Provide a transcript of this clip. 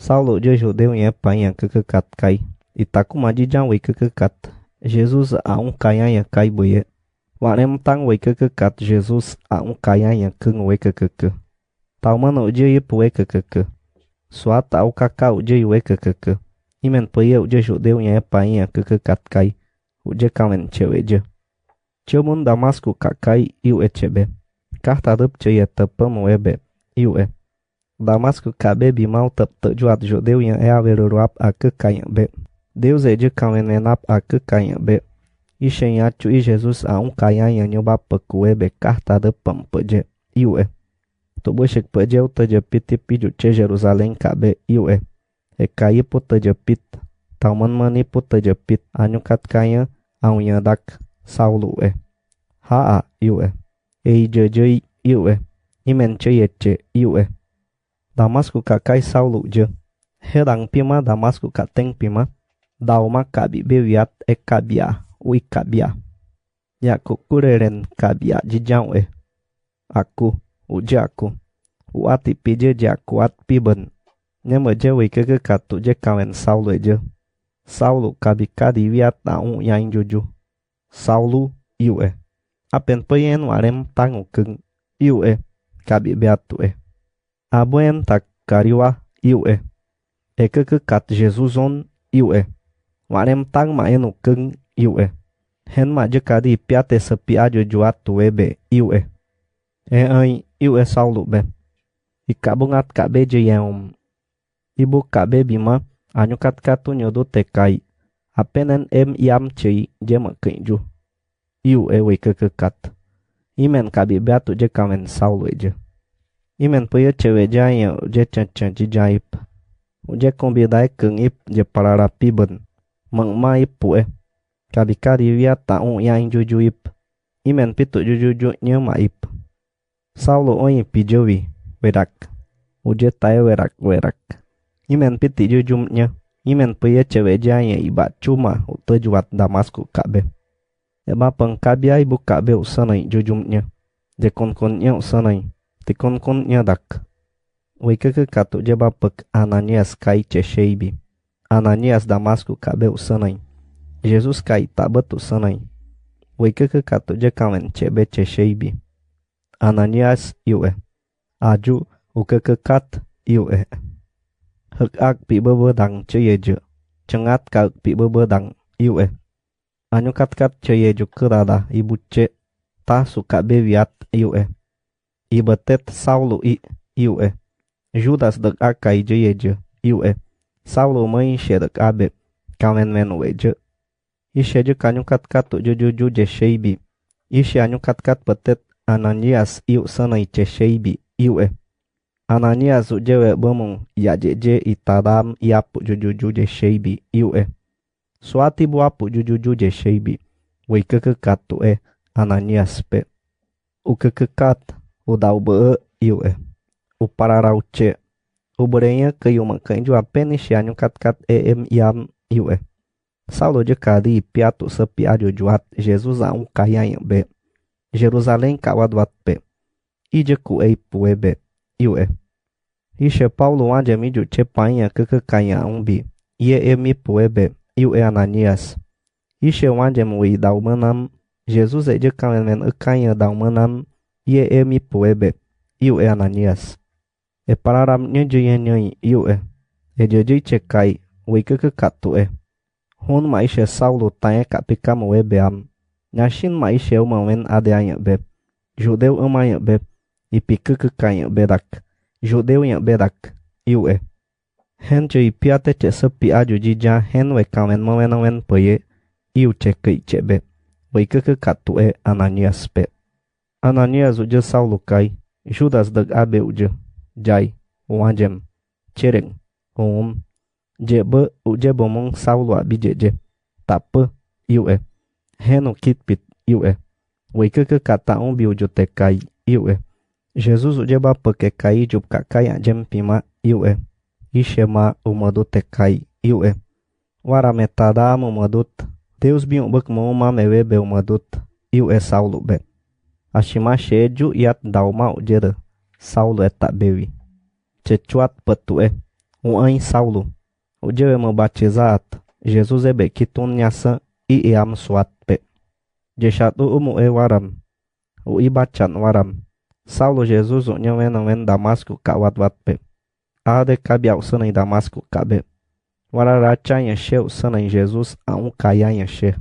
Saulo je judeu em epanha kekekat kai. Itakuma jijang we kekekat. Jesus a kaya kai boye. Warem tang we kekekat Jesus a kaya keng we kekeke. Tau mano je yip we kekeke. Suat au kakau je we kekeke. Imen poye je judeu em epanha kekekat kai. Uje kamen chewe je. Cemun Damasku kakai iu echebe. Carta dup ceia tăpăm ebe. Iu e. Damasku kabe bimau tăp tăjuat judeu em averuruap a căcai be. Deus e de kamenenap a căcai be. Ishen yachu i Jesus a caia em nyoba păcuebe carta dăpăm păge. Iu e. Toboșec păgeu tăjăpit pidiu ce Jerusalem kabe. Iu e. E cai po tăjăpit. Tauman mani po tăjăpit. Anyucat caia a dac. Saulo e. Haa iu e. Ei jejei iu e. Imen ceieche iu e. Damasku kakai Saulo je. Herang pima Damasku kateng pima. Dauma kabi bewiat e kabia. Ui kabia. Ya kukureren kabia jijau e. Aku. Uje aku. Uati pije je akuat piben. Nyama je we kekekatu je kawen Saulo je. Saulo kabi kadi wiat taung yang juju. Saulo iu e. Apen peyen warem tangu keng. Iu e. Kabi beatu e. Abuen tak kariwa iu e. E kekekat Jesuson iu e. Warem tang maenu keng iu e. Hen ma je kadi piate sepi ajo juatu ebe iu e. E ai iu e Saulo be. Ikabungat kabe je yang ibu kabe bima anyukat katu nyodo tekai. Apenen iam cei je makenju. Iu e we kekekat. Imen kabi beatu je kamen Saulo je. Imen poye cewe jaya je cen jijaip. Uje kombidai keng ip je parara piben. Mengma ipu e. Kabi kari wia taung yang juju ip. Imen pitu juju nyema ip. Saulo oi pijewi. Werak. Uje tae werak. Imen piti jujumnya. Imen poye cewe jaya iba cuma utejuat Damasku kabe. Eba pengkabia ibu kabe usanai jujumnya. De konkonnya usanai. Ti konkonnya dak. We kekekatu je bapek Ananias kai cesheibi. Ananias Damasku kabe usanai. Jesus kai tabet usanai. We kekekatu je kamen cebe cesheibi. Ananias iu e. Aju ukekekat iu e. Hek ak pi bebedang ceyeje. Cengat kak pi bebedang iu e. Anyukat-kat ceyeju kerada ibu ce. Ta suka bewiat iu e. Ibetet Saulo iu e. Judas dek akai jeyeje iu e. Saulo mãe dek abe. Kamen menu eje. Ishe je kanyukat-kat tu juju je sheibi. Ishe anyukat-kat petet Ananias iu sanai ce sheibi iu e. Ananias ujewe bemung ya jeje itadam iapu juju je sheibi iu e. Suati buapu juju je sheibi. We kekekat tu e Ananias pe. U kekekat udau be iu e. U pararau ce. U berenya ke yu makanju apeni shianyu kat iam iu e. Saulo je kadi piatu sepi ajo juat Jesus a kaya be. Jerusalém kawadwat pe. Ije ku ei puebe iu e. Ishe Paulo anje miju ce painha kekekaya bi. Ie emi puebe. Iu e Ananias. Ishe wangem wei daumanam. Jesus e je kamen kaya daumanam. Ie emi puebe. Iu e Ananias. E pararam nyenye iu e. E jeje cekai. Wei kekekatu e. Hun ma ishe Saulo tae kapikam webe am. Nyashin ma ishe umawen adeanya be. Judeu amanya be. Ipi kekekaya bedak. Judeu yang bedak. Iu e. Hen ce ipiate ce sepi aju jija hen we kamen mowenawen poye. Iu ce kei cebe. We kekekatu e Ananias pe. Ananias uje Saulo kai. Judas dek abe uje. Jai. Wangem. Cereng. Jebe uje bomong Saulo abijeje. Tape. Iu e. Heno kitpit. Iu e. We kekekata bi uju te kai. Iu e. Jesus uje bapa ke kai jup kakai ajem pima. Iu e. Ishe ma umadut te kai. Iu e. Wara metada umadut. Deus biun bek ma mewebe umadut. Iu e Saulo be. Ashima sheju iat dauma ujere. Saulo eta bewi. Cecuat petu e. o anh Saulo. O dia me batizat, Jesus ebe kitun nyasa I am suat pe. Jeshat umu e waram. O ibachan waram. Saulo Jesus o nyawen Damasco kawat pe. Ade kabiau sana em Damasco cabe. Wararachanha sheu sana em Jesus a kaya she.